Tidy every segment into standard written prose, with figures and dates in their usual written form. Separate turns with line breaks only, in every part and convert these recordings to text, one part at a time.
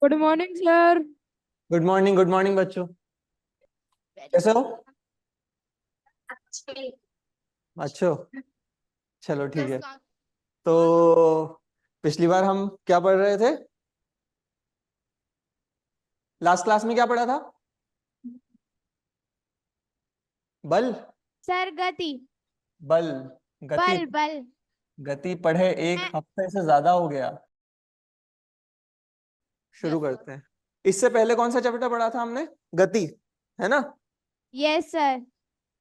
Good morning sir.
Good morning बच्चों। कैसे हो? अच्छे हो? चलो ठीक है। तो पिछली बार हम क्या पढ़ रहे थे? लास्ट क्लास में क्या पढ़ा था? बल
सर गति।
बल गति।
बल बल।
गति पढ़े एक हफ्ते से ज्यादा हो गया। शुरू करते हैं। इससे पहले कौन सा चैप्टर पढ़ा था हमने? गति, है ना?
Yes sir.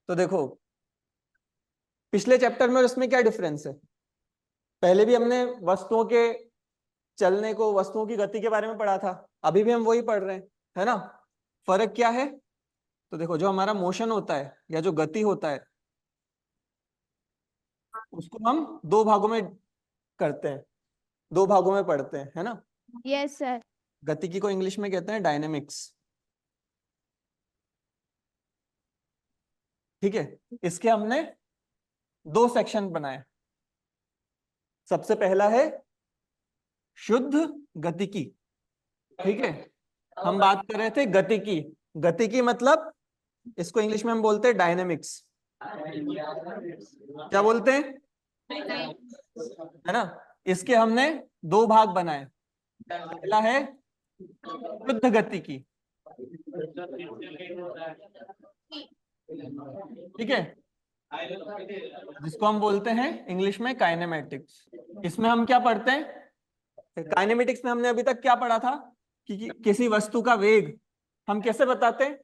तो देखो, पिछले चैप्टर में और इसमें क्या डिफरेंस है? पहले भी हमने वस्तुओं के चलने को, वस्तुओं की गति के बारे में पढ़ा था। अभी भी हम वही पढ़ रहे हैं, है ना? फर्क क्या है? तो देखो, जो हमारा मोशन होता है या जो गति होता है उसको हम दो भागों में करते हैं, दो भागों में पढ़ते हैं, है ना?
Yes sir.
गतिकी को इंग्लिश में कहते हैं डायनेमिक्स। ठीक है। इसके हमने दो सेक्शन बनाए। सबसे पहला है शुद्ध गतिकी। ठीक है। हम बात कर रहे थे गतिकी। गतिकी मतलब इसको इंग्लिश में हम बोलते हैं डायनेमिक्स। क्या बोलते हैं? है ना? इसके हमने दो भाग बनाए। पहला है शुद्ध गतिकी। ठीक है, जिसको हम बोलते हैं इंग्लिश में काइनेमेटिक्स। इसमें हम क्या पढ़ते हैं? काइनेमेटिक्स में हमने अभी तक क्या पढ़ा था कि किसी वस्तु का वेग हम कैसे बताते हैं?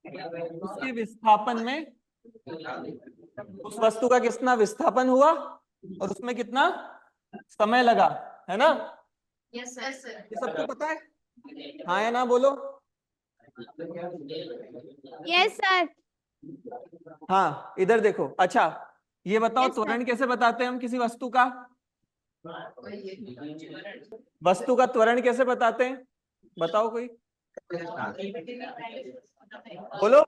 उसके विस्थापन में, उस वस्तु का कितना विस्थापन हुआ और उसमें कितना समय लगा, है ना?
Yes sir.
ये सबको पता है? हाँ या ना बोलो।
Yes sir.
हाँ, इधर देखो। अच्छा, ये बताओ,
यस सर।
त्वरण कैसे बताते हैं हम किसी वस्तु का? वस्तु का त्वरण कैसे बताते हैं? बताओ कोई, बोलो।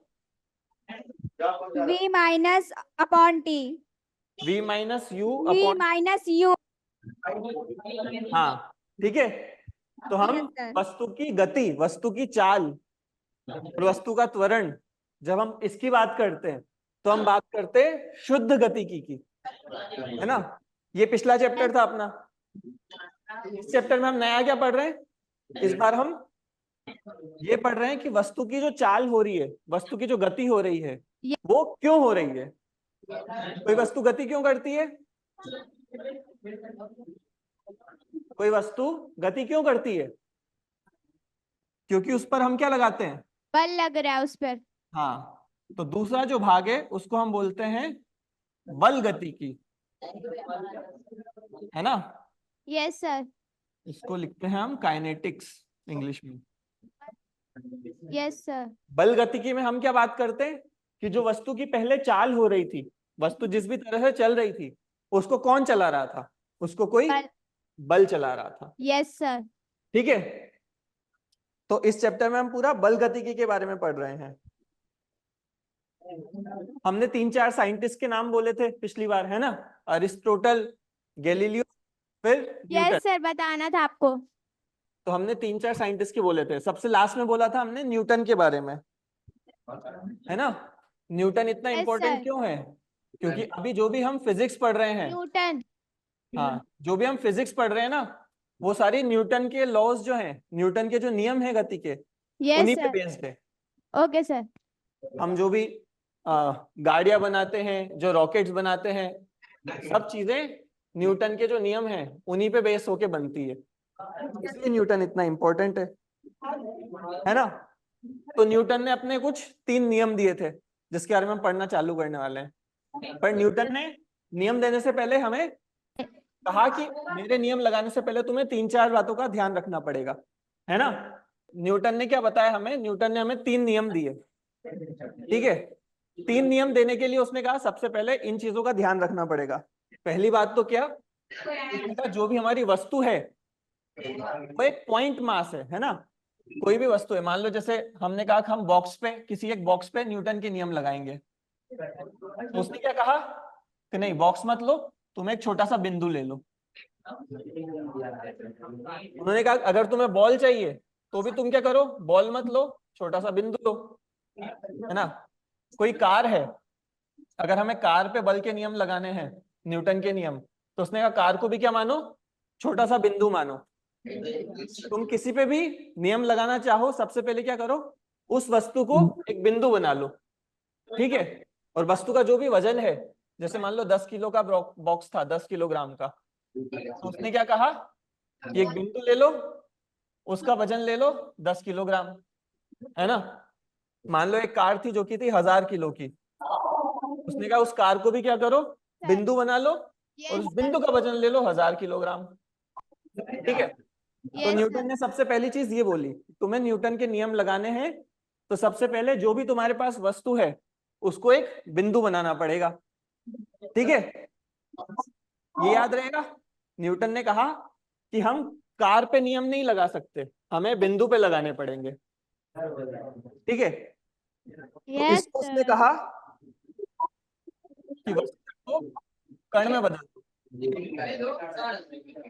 V minus upon t.
v minus u
v
upon.
Minus u.
हाँ, ठीक है। तो हम
यस सर।
वस्तु की गति, वस्तु की चाल और वस्तु का त्वरण, जब हम इसकी बात करते हैं तो हम बात करते हैं शुद्ध गतिकी की, है ना? ये पिछला चैप्टर था अपना। इस चैप्टर में हम नया क्या पढ़ रहे हैं? इस बार हम ये पढ़ रहे हैं कि वस्तु की जो चाल हो रही है, वस्तु की जो गति हो रही है, वो क्यों हो रही है? कोई वस्तु गति क्यों करती है? कोई वस्तु गति क्यों करती है? क्योंकि उस पर हम क्या लगाते हैं?
बल लग रहा है उस पर।
हाँ, तो दूसरा जो भाग है उसको हम बोलते हैं बल गतिकी, है ना?
Yes sir.
इसको लिखते हैं हम काइनेटिक्स इंग्लिश में।
Yes sir.
बल गतिकी में हम क्या बात करते हैं कि जो वस्तु की पहले चाल हो रही थी, वस्तु जिस भी तरह से चल रही थी, उसको कौन चला रहा था? उसको कोई
बल।
बल चला रहा था।
Yes sir.
ठीक है। तो इस चैप्टर में हम पूरा बल गतिकी के बारे में पढ़ रहे हैं। हमने 3-4 साइंटिस्ट के नाम बोले थे पिछली बार, है ना? अरिस्टोटल, गैलीलियो, फिर न्यूटन।
यस सर, बताना था आपको।
तो हमने 3-4 साइंटिस्ट के बोले थे। सबसे लास्ट में बोला था हमने न्यूटन के बारे में, है ना? न्यूटन इतना
यस
इंपॉर्टेंट
सर।
क्यों है? क्योंकि अभी जो भी हम फिजिक्स पढ़ रहे हैं,
न्यूटन।
हाँ, जो भी हम फिजिक्स पढ़ रहे हैं ना, वो सारी न्यूटन के लॉज जो हैं, न्यूटन के जो नियम है गति के,
यस
उन्हीं पे
सर।
बेस्ड है।
Okay sir.
हम जो भी गाड़ियां बनाते हैं, जो रॉकेट्स बनाते हैं, सब चीजें न्यूटन के जो नियम हैं उन्हीं पे बेस होके बनती है। इसलिए न्यूटन इतना इंपॉर्टेंट है ना? तो न्यूटन ने अपने कुछ 3 नियम दिए थे जिसके बारे में हम पढ़ना चालू करने वाले हैं। पर न्यूटन ने नियम देने से पहले हमें कहा कि मेरे नियम लगाने से पहले तुम्हें 3-4 बातों का ध्यान रखना पड़ेगा, है ना? न्यूटन ने क्या बताया हमें? न्यूटन ने हमें 3 नियम दिए। ठीक है। 3 नियम देने के लिए उसने कहा सबसे पहले इन चीजों का ध्यान रखना पड़ेगा। पहली बात तो क्या? उसने कहा जो भी हमारी वस्तु है वो एक पॉइंट मास है ना? कोई भी वस्तु है, मान लो जैसे हमने कहा कि हम बॉक्स पे, किसी एक बॉक्स पे न्यूटन के नियम लगाएंगे, तो उसने क्या कहा कि नहीं, बॉक्स मत लो, तुम एक छोटा सा बिंदु ले लो। उन्होंने कहा अगर तुम्हें बॉल चाहिए तो भी तुम क्या करो, बॉल मत लो, छोटा सा बिंदु लो, है ना। कोई कार है, अगर हमें कार पे बल के नियम लगाने हैं, न्यूटन के नियम, तो उसने कहा कार को भी क्या मानो, छोटा सा बिंदु मानो। तुम किसी पे भी नियम लगाना चाहो, सबसे पहले क्या करो, उस वस्तु को एक बिंदु बना लो, ठीक है। और वस्तु का जो भी वजन है, जैसे मान लो 10 किलो का बॉक्स था, 10 किलोग्राम का, तो उसने क्या कहा कि एक बिंदु ले लो, उसका वजन ले लो 10 किलोग्राम, है ना। मान लो एक कार थी जो की थी 1000 किलो की, उसने कहा उस कार को भी क्या करो, बिंदु बना लो, और उस बिंदु का वजन ले लो 1000 किलोग्राम, ठीक है। तो
यस
न्यूटन
सर।
ने सबसे पहली चीज ये बोली, तुम्हें न्यूटन के नियम लगाने हैं, तो सबसे पहले जो भी तुम्हारे पास वस्तु है उसको एक बिंदु बनाना पड़ेगा, ठीक है। ये याद रहेगा, न्यूटन ने कहा कि हम कार पे नियम नहीं लगा सकते, हमें बिंदु पे लगाने पड़ेंगे, ठीक है। तो
यस
इसको उसने
सर।
कहा कि वस्तु को कण में बदल दो।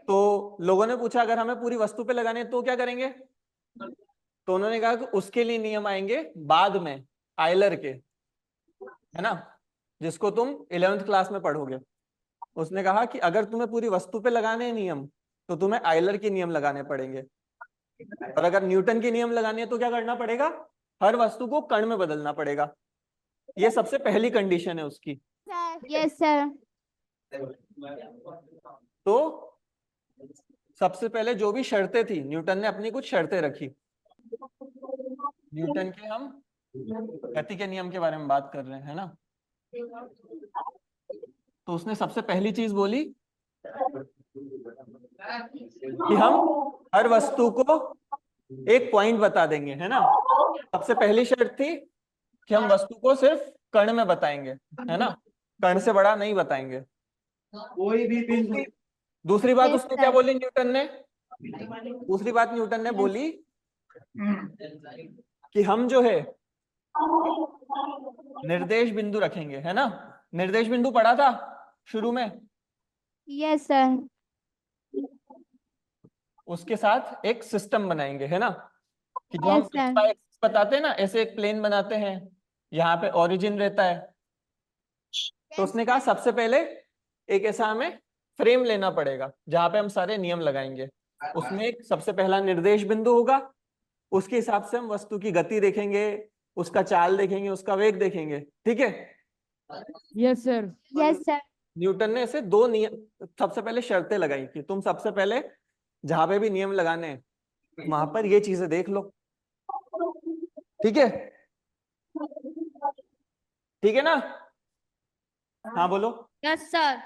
तो लोगों ने पूछा अगर हमें पूरी वस्तु पे लगाने हैं तो क्या करेंगे, तो उन्होंने कहा कि उसके लिए नियम आएंगे बाद में, आयलर के, है ना, जिसको तुम 11th क्लास में पढ़ोगे। उसने कहा कि अगर तुम्हें पूरी वस्तु पे लगाने हैं नियम, तो तुम्हें आयलर के नियम लगाने पड़ेंगे, और अगर न्यूटन के नियम लगाने हैं तो क्या करना पड़ेगा, हर वस्तु को कण में बदलना पड़ेगा। ये सबसे पहली कंडीशन है उसकी।
Yes sir.
तो सबसे पहले जो भी शर्तें थी, न्यूटन ने अपनी कुछ शर्तें रखी। न्यूटन के हम गति के नियम के बारे में बात कर रहे हैं, है ना। तो उसने सबसे पहली चीज बोली कि हम हर वस्तु को एक पॉइंट बता देंगे, है ना। सबसे पहली शर्त थी कि हम वस्तु को सिर्फ कण में बताएंगे, है ना, कण से बड़ा नहीं बताएंगे।
कोई भी बिंदु।
दूसरी बात
यस
उसने क्या
सर।
बोली न्यूटन ने, दूसरी बात न्यूटन ने बोली कि हम जो है निर्देश बिंदु रखेंगे, है ना। निर्देश बिंदु पढ़ा था शुरू में,
यस सर।
उसके साथ एक सिस्टम बनाएंगे, है ना, कि जो हम
यस सर।
x बताते हैं ना, ऐसे एक प्लेन बनाते हैं, यहाँ पे ओरिजिन रहता है। तो उसने कहा सबसे पहले एक ऐसा हमें फ्रेम लेना पड़ेगा जहां पे हम सारे नियम लगाएंगे। उसमें एक सबसे पहला निर्देश बिंदु होगा, उसके हिसाब से हम वस्तु की गति देखेंगे, उसका चाल देखेंगे, उसका वेग देखेंगे, ठीक है।
Yes sir.
Yes sir.
Newton ने ऐसे दो नियम, सबसे पहले शर्तें लगाई कि तुम सबसे पहले जहां पे भी नियम लगाने हैं वहां पर ये चीजें देख लो, ठीक है, ठीक है ना। हाँ बोलो।
Yes sir.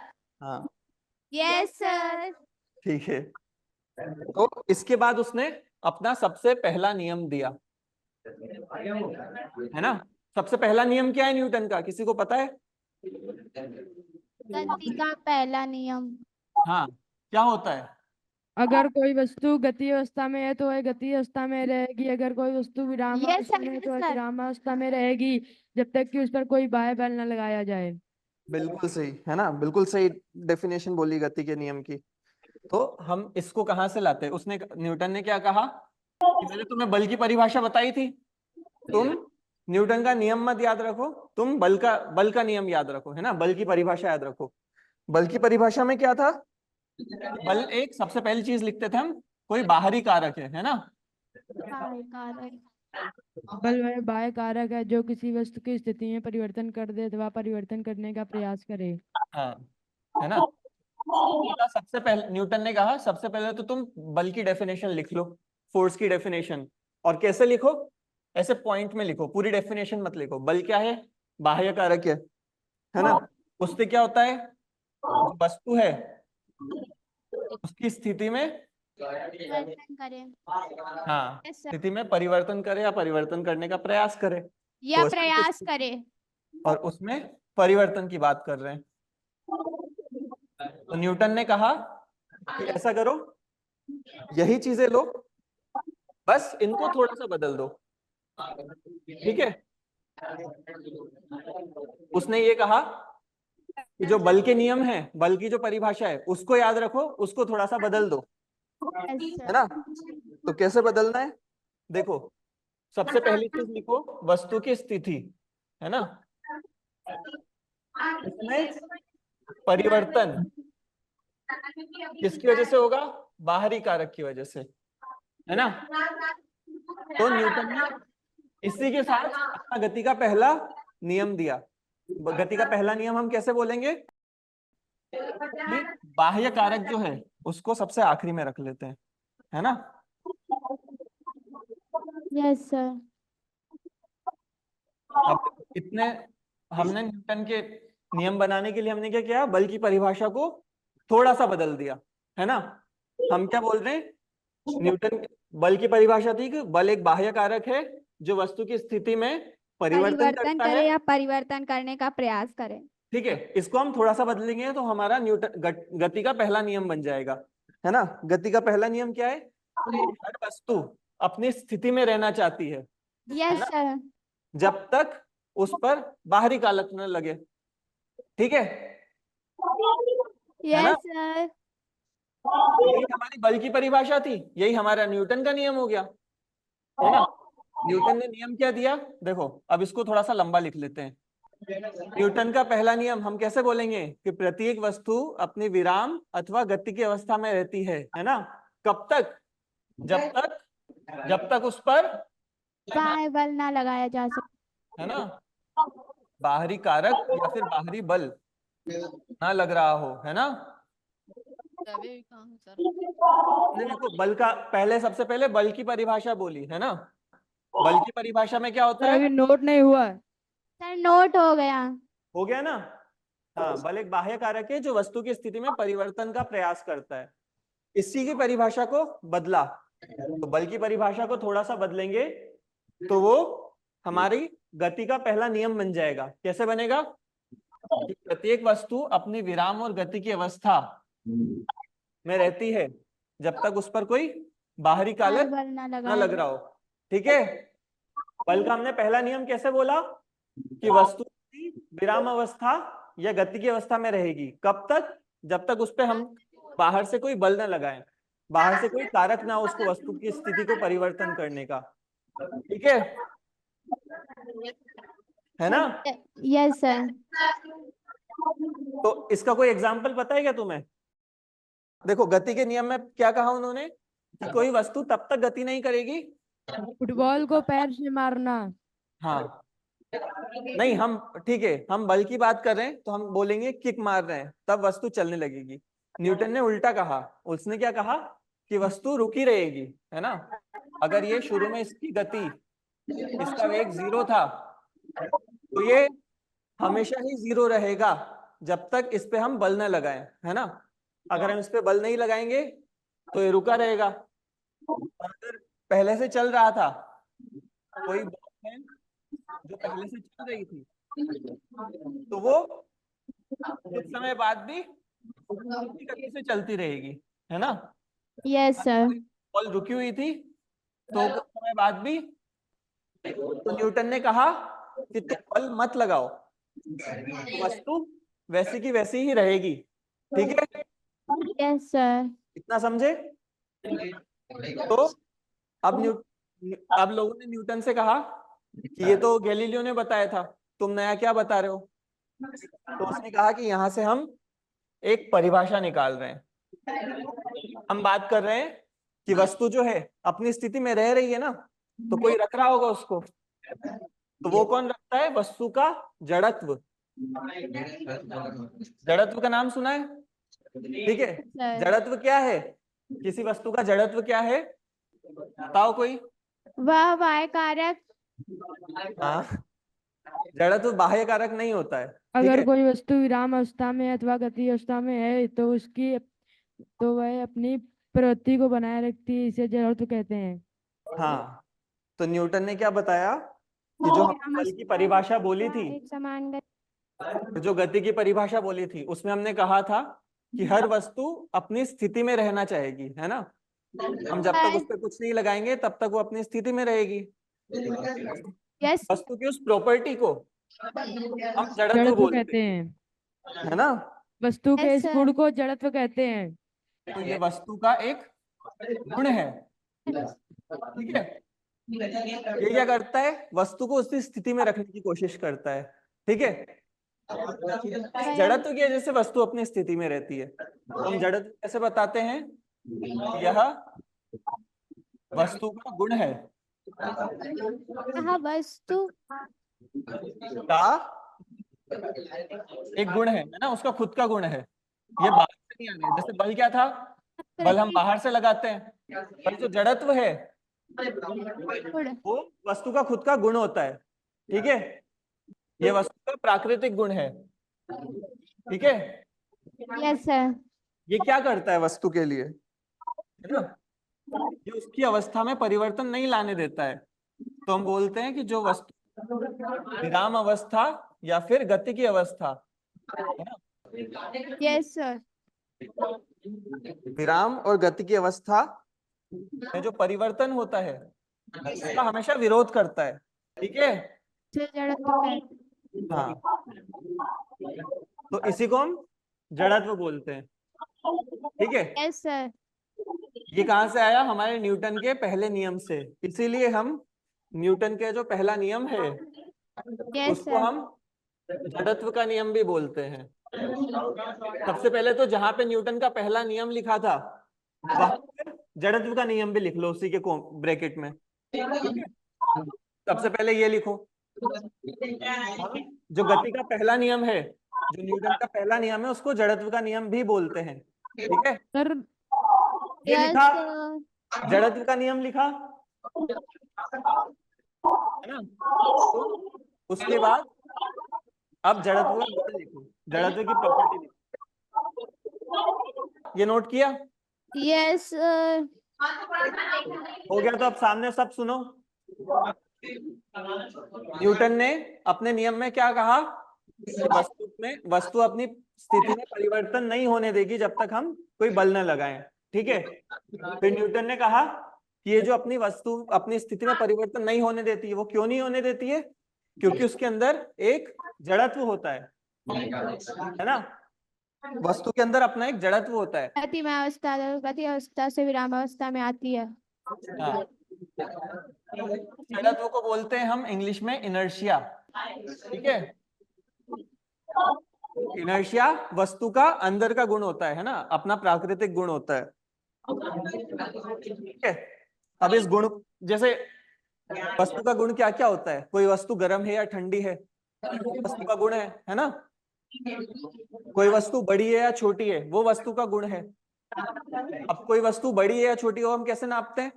हाँ
यस सर।
ठीक है। तो इसके बाद उसने अपना सबसे पहला नियम दिया, है ना। सबसे पहला नियम क्या है न्यूटन का, किसी को पता है।
गति का पहला नियम।
हाँ क्या होता है।
अगर कोई वस्तु गति अवस्था में है तो वह गति अवस्था में रहेगी, अगर कोई वस्तु विराम
Yes,
अवस्था
sir,
में है
yes,
तो वह
sir.
विराम अवस्था में रहेगी, जब तक कि उस पर कोई बाह्य बल न लगाया जाए।
बिल्कुल सही, है ना, बिल्कुल सही डेफिनेशन बोली गति के नियम की। तो हम इसको कहाँ से लाते हैं, उसने न्यूटन ने क्या कहा कि मैंने तुम्हें बल की परिभाषा बताई थी, तुम न्यूटन का नियम मत याद रखो, तुम बल का नियम याद रखो, है ना, बल की परिभाषा याद रखो। बल की परिभाषा में क्या था, बल एक सबसे पहली चीज लिखते थे हम, कोई बाहरी कारक है ना।
बल वह बाह्य कारक है जो किसी वस्तु की स्थिति में परिवर्तन कर दे अथवा परिवर्तन करने का प्रयास करे।
हाँ, है ना। तो सबसे पहले न्यूटन ने कहा सबसे पहले तो तुम बल की डेफिनेशन लिख लो, फोर्स की डेफिनेशन। और कैसे लिखो, ऐसे पॉइंट में लिखो, पूरी डेफिनेशन मत लिखो। बल क्या है, बाह्य कारक है ना। उससे क्या होता है, जो वस्तु है उसकी स्थिति में,
परिवर्तन करें
हाँ
Yes, sir.
स्थिति में परिवर्तन करे या परिवर्तन करने का प्रयास करे,
या
तो
प्रयास करे।
और उसमें परिवर्तन की बात कर रहे हैं। तो न्यूटन ने कहा कि ऐसा करो, यही चीजें लो, बस इनको थोड़ा सा बदल दो, ठीक है। उसने ये कहा कि जो बल के नियम है, बल की जो परिभाषा है उसको याद रखो, उसको थोड़ा सा बदल दो,
Yes,
है
sir.
ना। तो कैसे बदलना है, देखो सबसे पहली चीज लिखो वस्तु की स्थिति, है ना। इसमें परिवर्तन किसकी वजह से होगा? बाहरी कारक की वजह से, है ना। तो न्यूटन ने इसी के साथ अपना गति का पहला नियम दिया। गति का पहला नियम हम कैसे बोलेंगे? कि बाह्य कारक जो है उसको सबसे आखिरी में रख लेते हैं, है ना।
Yes sir.
अब इतने हमने न्यूटन के नियम बनाने के लिए हमने क्या किया? बल की परिभाषा को थोड़ा सा बदल दिया, है ना। हम क्या बोल रहे हैं? न्यूटन बल की परिभाषा थी कि बल एक बाह्य कारक है जो वस्तु की स्थिति में परिवर्तन करता
करे
है।
या परिवर्तन करने का प्रयास करे।
ठीक है, इसको हम थोड़ा सा बदलेंगे तो हमारा न्यूटन गति का पहला नियम बन जाएगा, है ना। गति का पहला नियम क्या है? हर वस्तु अपनी स्थिति में रहना चाहती है
यस सर।
जब तक उस पर बाहरी कारक न लगे। ठीक है, है ना।
Yes sir.
यही हमारी बल की परिभाषा थी, यही हमारा न्यूटन का नियम हो गया, है ना। न्यूटन ने नियम क्या दिया? देखो अब इसको थोड़ा सा लंबा लिख लेते हैं। न्यूटन का पहला नियम हम कैसे बोलेंगे? कि प्रत्येक वस्तु अपनी विराम अथवा गति की अवस्था में रहती है ना। कब तक? जब तक उस पर,
बाह्य बल ना लगाया जा सके,
है ना, बाहरी कारक या फिर बाहरी बल ना लग रहा हो, है ना। देखो बल का सबसे पहले बल की परिभाषा बोली, है ना। बल की परिभाषा में क्या होता
सर
है?
अभी नोट नहीं हुआ।
सर नोट हो गया।
हो गया ना। हाँ, बल एक बाह्य कारक है जो वस्तु की स्थिति में परिवर्तन का प्रयास करता है। इसी की परिभाषा को बदला, तो बल की परिभाषा को थोड़ा सा बदलेंगे तो वो हमारी गति का पहला नियम बन जाएगा। कैसे बनेगा? कि प्रत्येक वस्तु अपनी विराम और गति की अवस्था में रहती है जब तक उस पर कोई बाहरी
बाह्य
कारक
बल ना
ना
लगाया
लग रहा हो। ठीक है, बल का हमने पहला नियम कैसे बोला? कि वस्तु की विराम अवस्था या गति की अवस्था में रहेगी। कब तक? जब तक उस पर हम बाहर से कोई बल ना लगाएं, बाहर से कोई कारक ना हो उसको वस्तु की स्थिति को परिवर्तन करने का। ठीक है ना।
Yes sir.
तो इसका कोई एग्जाम्पल पता है क्या तुम्हें? देखो गति के नियम में क्या कहा उन्होंने? कि कोई वस्तु तब तक गति नहीं करेगी।
फुटबॉल को पैर से मारना।
हाँ, नहीं, हम ठीक है, हम बल की बात कर रहे हैं तो हम बोलेंगे किक मार रहे हैं तब वस्तु चलने लगेगी। न्यूटन ने उल्टा कहा। उसने क्या कहा? कि वस्तु रुकी रहेगी, है ना। अगर ये शुरू में इसकी गति, इसका वेग 0 था तो ये हमेशा ही 0 रहेगा जब तक इस पे हम बल न लगाएं, है ना। अगर हम इस पे बल नहीं लगाएंगे तो ये रुका रहेगा। अगर पहले से चल रहा था, कोई बॉल है जो पहले से चल रही थी, तो वो कुछ समय बाद भी उसी गति से चलती रहेगी, है ना।
Yes sir.
बॉल रुकी हुई थी तो कुछ समय बाद भी, तो न्यूटन ने कहा कि तुम बल मत लगाओ, वस्तु वैसी की वैसी ही रहेगी। ठीक है,
यस सर।
इतना समझे? तो अब अब लोगों ने न्यूटन से कहा कि ये तो गैलीलियो ने बताया था, तुम नया क्या बता रहे हो। तो उसने कहा कि यहां से हम एक परिभाषा निकाल रहे हैं। हम बात कर रहे हैं कि वस्तु जो है अपनी स्थिति में रह रही है ना, तो कोई रख रहा होगा उसको। तो वो कौन रखता है? वस्तु का जड़त्व। जड़त्व का नाम सुना है? ठीक है,
सर।
जड़त्व क्या है? किसी वस्तु का जड़त्व क्या है? बताओ कोई।
वह बाह्य कारक।
हाँ, जड़त्व बाह्य कारक नहीं होता है। ठीक
अगर
है,
कोई वस्तु विराम अवस्था में अथवा गति अवस्था में है तो वह अपनी प्रवृत्ति को बनाए रखती है, इसे जड़त्व कहते हैं।
हाँ। तो न्यूटन ने क्या बताया कि जो हम बल की परिभाषा बोली थी,
एक समान
जो गति की परिभाषा बोली थी, उसमें हमने कहा था कि हर वस्तु अपनी स्थिति में रहना चाहेगी, है ना। हम जब तक उस पर कुछ नहीं लगाएंगे तब तक वो अपनी स्थिति में रहेगी।
यस।
वस्तु की उस प्रॉपर्टी को हम जड़त्व
जड़त्व
बोलते
कहते हैं।
हैं, है ना।
वस्तु के
Yes,
इस
sir.
गुण को जड़त्व कहते हैं।
तो ये वस्तु का एक गुण है। ठीक है, ये क्या करता है, वस्तु को उसी स्थिति में रखने की कोशिश करता है, ठीक है। जड़त्व की वजह से वस्तु अपनी स्थिति में रहती है। तो हम जड़त्व कैसे बताते हैं, यह वस्तु का गुण है,
यह वस्तु
का एक गुण है ना, उसका खुद का गुण है, ये बाहर से नहीं आ रहा है। जैसे बल क्या था, बल हम बाहर से लगाते हैं, पर जो जड़त्व है
गुण।
वो वस्तु का खुद का गुण होता है, ठीक है। ये वस्तु का प्राकृतिक गुण है, ठीक है।
Yes sir.
ये क्या करता है वस्तु के लिए, है ना, ये उसकी अवस्था में परिवर्तन नहीं लाने देता है। तो हम बोलते हैं कि जो वस्तु विराम अवस्था या फिर गति की अवस्था, है ना,
यस सर।
विराम और गति की अवस्था में जो परिवर्तन होता है उसका हमेशा विरोध करता है, ठीक है।
जड़त्व का।
हाँ, तो इसी को हम जड़त्व बोलते हैं, ठीक है।
Yes sir.
ये कहाँ से आया, हमारे न्यूटन के पहले नियम से। इसीलिए हम न्यूटन के जो पहला नियम है
यस
उसको
सर।
हम जड़त्व का नियम भी बोलते हैं। सबसे पहले तो जहां पे न्यूटन का पहला नियम लिखा था वहां पे जड़त्व का नियम भी लिख लो उसी के ब्रैकेट में, ठीक है? सबसे पहले ये लिखो, जो गति का पहला नियम है, जो न्यूटन का पहला नियम है, उसको जड़त्व का नियम भी बोलते हैं, ठीक है।
सर
ये
यस
लिखा,
सर।
जड़त्व का नियम लिखा, है ना। तो उसके बाद अब जड़त्व का गुण लिखो, जड़त्व की प्रॉपर्टी लिखो। ये नोट किया,
यस सर।
हो गया। तो अब सामने सब सुनो, न्यूटन ने अपने नियम में क्या कहा, वस्तु अपनी स्थिति में परिवर्तन नहीं होने देगी जब तक हम कोई बल न लगाएं, ठीक है। फिर न्यूटन ने कहा कि ये जो अपनी वस्तु अपनी स्थिति में परिवर्तन नहीं होने देती है, वो क्यों नहीं होने देती है, क्योंकि उसके अंदर एक जड़त्व होता है ना, वस्तु के अंदर अपना एक जड़त्व होता है।
गति अवस्था से विराम अवस्था में आती है।
हाँ। जड़त्व को बोलते हैं हम इंग्लिश में इनर्शिया, ठीक है। इनर्शिया वस्तु का अंदर का गुण होता है ना, अपना प्राकृतिक गुण होता है, ठीक है। अब इस गुण, जैसे वस्तु का गुण क्या क्या होता है, कोई वस्तु गर्म है या ठंडी है, वस्तु का गुण है ना। कोई वस्तु बड़ी है या छोटी है, वो वस्तु का गुण है। अब कोई वस्तु बड़ी है या छोटी हो, हम कैसे नापते हैं,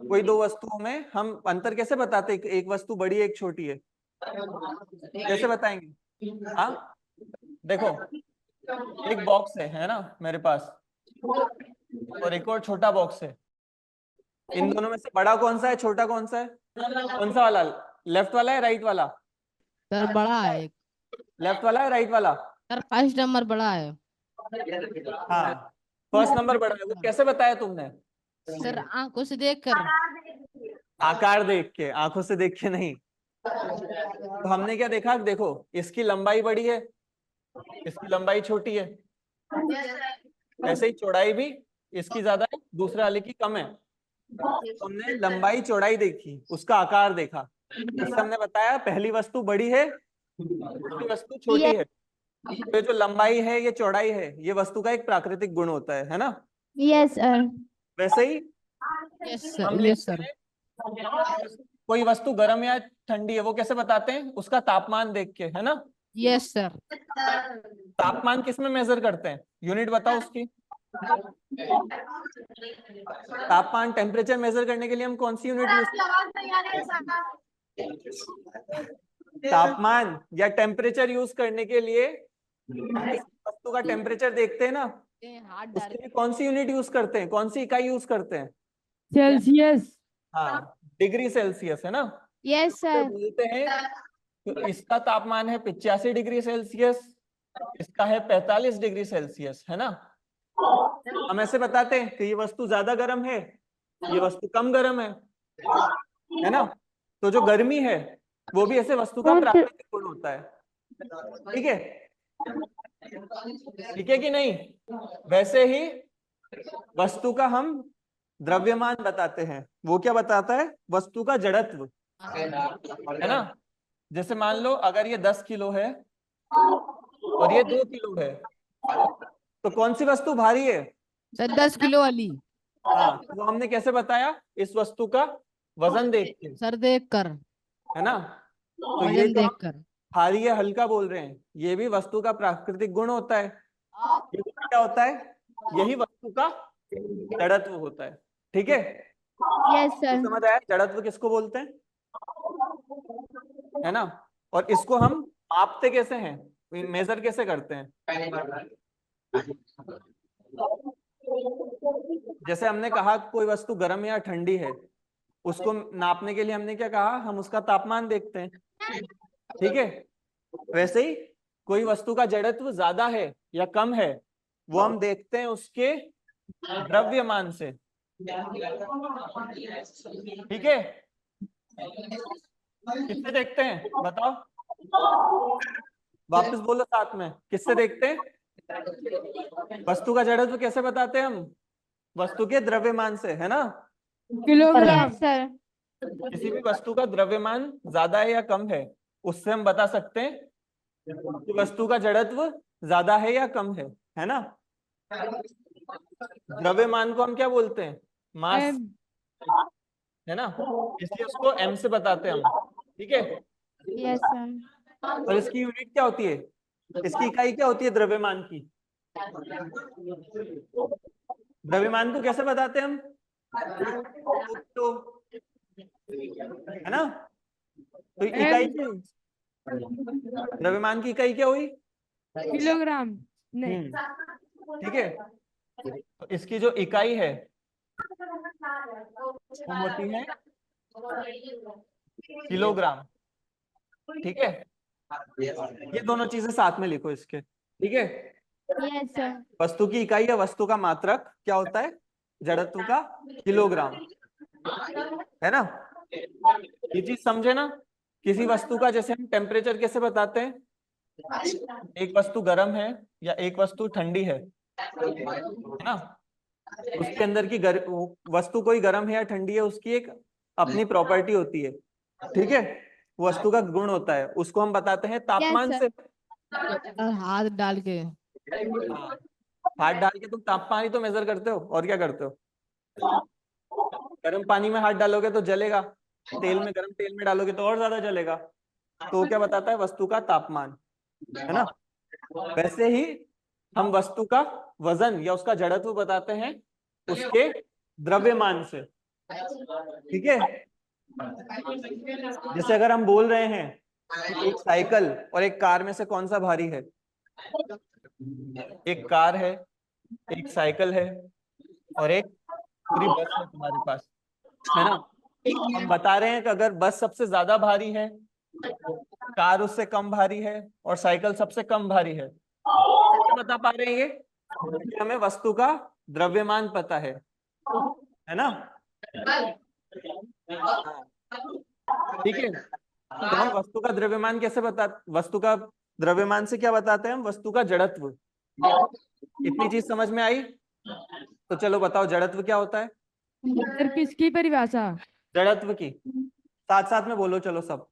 कोई दो वस्तुओं में हम अंतर कैसे बताते हैं, एक वस्तु बड़ी है एक छोटी है, कैसे बताएंगे। हाँ, देखो, एक बॉक्स है ना मेरे पास, और एक और छोटा बॉक्स है। इन दोनों में से बड़ा कौन सा है, छोटा कौन सा है, कौन सा वाला, लेफ्ट वाला है राइट वाला,
सर बड़ा है एक।
लेफ्ट वाला है राइट वाला।
सर फर्स्ट नंबर बड़ा है।
हाँ, फर्स्ट नंबर बड़ा है, वो कैसे बताया तुमने,
सर आंखों से देख कर।
आकार देख के, आंखों से देख के नहीं। तो हमने क्या देखा, देखो इसकी लंबाई बड़ी है, इसकी लंबाई छोटी है, ऐसे ही चौड़ाई भी इसकी ज्यादा है, दूसरे वाले की कम है। तो हमने लंबाई चौड़ाई देखी, उसका आकार देखा, उससे हमने बताया पहली वस्तु बड़ी है, दूसरी वस्तु छोटी है। तो ये जो लंबाई है, ये चौड़ाई है, ये वस्तु का एक प्राकृतिक गुण होता है ना।
Yes sir.
वैसे ही
यस
हम
सर, यस सर।
कोई वस्तु गर्म या ठंडी है, वो कैसे बताते हैं, उसका तापमान देख के, है ना।
Yes sir.
तापमान किस में मेजर करते हैं, यूनिट बताओ उसकी। तापमान टेम्परेचर मेजर करने के लिए हम कौन सी यूनिट यूज तापमान या टेम्परेचर यूज करने के लिए वस्तु का टेम्परेचर देखते हैं ना,
हाथ डाल
उसके लिए कौन सी यूनिट यूज करते हैं, कौन सी इकाई यूज करते हैं।
सेल्सियस।
हाँ, डिग्री सेल्सियस, है ना।
यस
तो
सर।
बोलते हैं तो इसका तापमान है 85 डिग्री सेल्सियस, इसका है 45 डिग्री सेल्सियस, है ना। हम ऐसे बताते हैं कि ये वस्तु ज्यादा गर्म है, ये वस्तु कम गर्म है ना। तो जो गर्मी है वो भी ऐसे वस्तु का प्राकृतिक गुण होता है, ठीक है, ठीक है कि नहीं। वैसे ही वस्तु का हम द्रव्यमान बताते हैं। वो क्या बताता है? वस्तु का जड़त्व, है ना। जैसे मान लो अगर ये 10 किलो है और ये 2 किलो है, तो कौन सी वस्तु भारी है?
सर 10 किलो वाली।
हाँ, वो हमने कैसे बताया? इस वस्तु का वजन देख के,
सर देख कर,
है ना। तो ये
वजन
जो
देख
हम
कर।
भारी या हल्का बोल रहे हैं, ये भी वस्तु का प्राकृतिक गुण होता है। ये गुण क्या होता है? यही वस्तु का जड़त्व होता है। ठीक है,
यस सर।
समझ आया जड़त्व किसको बोलते हैं, है ना। और इसको हम मापते कैसे हैं, मेजर कैसे करते हैं? जैसे हमने कहा कोई वस्तु गर्म या ठंडी है, उसको नापने के लिए हमने क्या कहा? हम उसका तापमान देखते हैं। ठीक है, वैसे ही कोई वस्तु का जड़त्व ज्यादा है या कम है, वो हम देखते हैं उसके द्रव्यमान से। ठीक है, किससे देखते हैं बताओ? वापस बोलो साथ में, किससे देखते हैं? वस्तु का जड़त्व कैसे बताते हैं हम? वस्तु के द्रव्यमान से, है ना।
किलोग्राम।
Yes sir.
किसी भी वस्तु का द्रव्यमान ज्यादा है या कम है, उससे हम बता सकते हैं कि वस्तु का जड़त्व ज्यादा है या कम है ना। द्रव्यमान को हम क्या बोलते हैं? मास,
एम।
है ना। इसलिए उसको एम से बताते हैं हम। ठीक है,
यस सर।
और इसकी यूनिट क्या होती है? इसकी इकाई क्या होती है द्रव्यमान की? द्रव्यमान को कैसे बताते हैं हम? तो है ना, तो इकाई क्या हुई? द्रव्यमान की इकाई क्या हुई?
किलोग्राम नहीं।
ठीक है, तो इसकी जो इकाई है वो होती है किलोग्राम। ठीक है, ये दोनों चीजें साथ में लिखो इसके। ठीक है,
यस सर।
वस्तु की इकाई या वस्तु का मात्रक क्या होता है? जड़त्व का किलोग्राम, है ना। ये चीज समझे ना। किसी वस्तु का जैसे हम टेम्परेचर कैसे बताते हैं? एक वस्तु गर्म है या एक वस्तु ठंडी है ना। उसके अंदर की वस्तु कोई गर्म है या ठंडी है, उसकी एक अपनी प्रॉपर्टी होती है। ठीक है, वस्तु का गुण होता है, उसको हम बताते हैं तापमान
Yes,
से।
और हाथ डाल के।
हाँ, हाथ डाल के तुम तापमान ही तो मेजर करते हो, और क्या करते हो? गर्म पानी में हाथ डालोगे तो जलेगा, तेल में, गर्म तेल में डालोगे तो और ज्यादा जलेगा। तो क्या बताता है? वस्तु का तापमान, है ना। वैसे ही हम वस्तु का वजन या उसका जड़त्व बताते हैं उसके द्रव्यमान से। ठीक है, जैसे अगर हम बोल रहे हैं कि एक साइकिल और एक कार में से कौन सा भारी है? एक कार है, एक साइकिल है, और एक पूरी बस है तुम्हारे पास, है ना। हम बता रहे हैं कि अगर बस सबसे ज्यादा भारी है, कार उससे कम भारी है, और साइकिल सबसे कम भारी है, कैसे बता पा रहे हैं ये? क्योंकि हमें वस्तु का द्रव्यमान पता है ना। हाँ, ठीक है, तो हम वस्तु का द्रव्यमान कैसे वस्तु का द्रव्यमान से क्या बताते हैं हम? वस्तु का जड़त्व। इतनी चीज समझ में आई? तो चलो बताओ जड़त्व क्या होता है?
सर किसकी परिभाषा?
जड़त्व की साथ साथ में बोलो, चलो सब।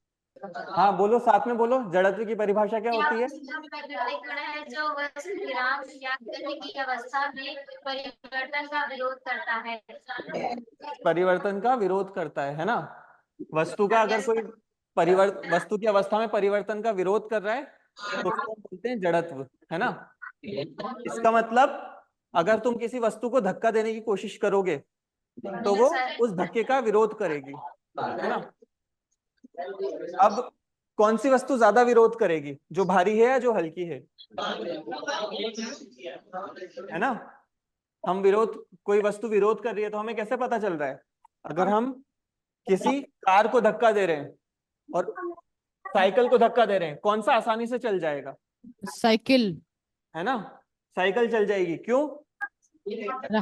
हाँ बोलो, साथ में बोलो, जड़त्व की परिभाषा क्या होती है?
है जो वस्तु विराम या गति की अवस्था में परिवर्तन का विरोध करता है।
परिवर्तन का विरोध करता है ना। वस्तु का अगर कोई वस्तु की अवस्था में परिवर्तन का विरोध कर रहा है तो उसको हम बोलते हैं जड़त्व, है ना। इसका मतलब अगर तुम किसी वस्तु को धक्का देने की कोशिश करोगे तो वो उस धक्के का विरोध करेगी, है ना। अब कौन सी वस्तु ज्यादा विरोध करेगी, जो भारी है या जो हल्की है ना। हम कोई वस्तु विरोध कर रही है तो हमें कैसे पता चल रहा है? अगर हम किसी कार को धक्का दे रहे हैं और साइकिल को धक्का दे रहे हैं, कौन सा आसानी से चल जाएगा?
साइकिल,
है ना, साइकिल चल जाएगी। क्यों?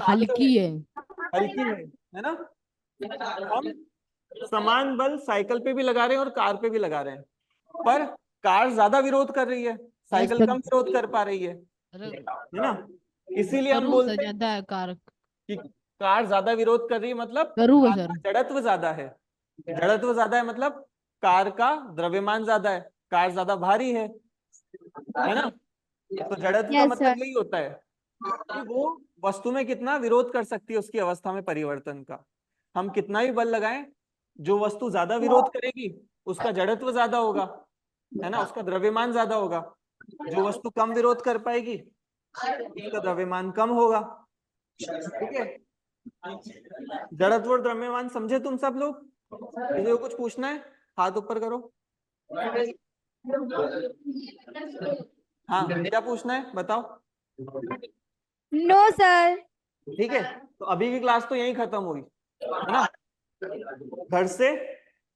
हल्की है।
हल्की है ना। हम समान बल साइकिल पे भी लगा रहे हैं और कार पे भी लगा रहे हैं, पर कार ज्यादा विरोध कर रही है, साइकिल कम विरोध कर पा रही है ना। इसीलिए हम बोलते हैं
ज्यादा है कार।
कि कार ज्यादा विरोध कर रही है मतलब
करूँ
कार
सर।
का जड़त्व ज्यादा है। जड़त्व ज्यादा है मतलब कार का द्रव्यमान ज्यादा है, कार ज्यादा भारी है ना। तो जड़त्व का
Yes,
मतलब
sir.
यही होता है कि वो वस्तु में कितना विरोध कर सकती है उसकी अवस्था में परिवर्तन का। हम कितना भी बल लगाएं, जो वस्तु ज्यादा विरोध करेगी उसका जड़त्व ज्यादा होगा, है ना, उसका द्रव्यमान ज्यादा होगा। जो वस्तु कम विरोध कर पाएगी उसका द्रव्यमान कम होगा। ठीक है, जड़त्व और द्रव्यमान समझे तुम सब लोग? किसी को कुछ पूछना है? हाथ ऊपर करो। हाँ, क्या पूछना है बताओ।
No, sir.
ठीक है, तो अभी की क्लास तो यही खत्म हुई, है ना। घर से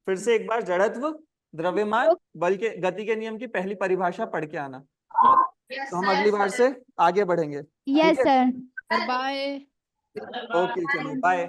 फिर से एक बार जड़त्व, द्रव्यमान, बल के, गति के नियम की पहली परिभाषा पढ़ के आना। तो हम अगली बार से आगे बढ़ेंगे।
Yes,
ठीक है,
sir.
Sir bye.
ओके, चलिए बाय।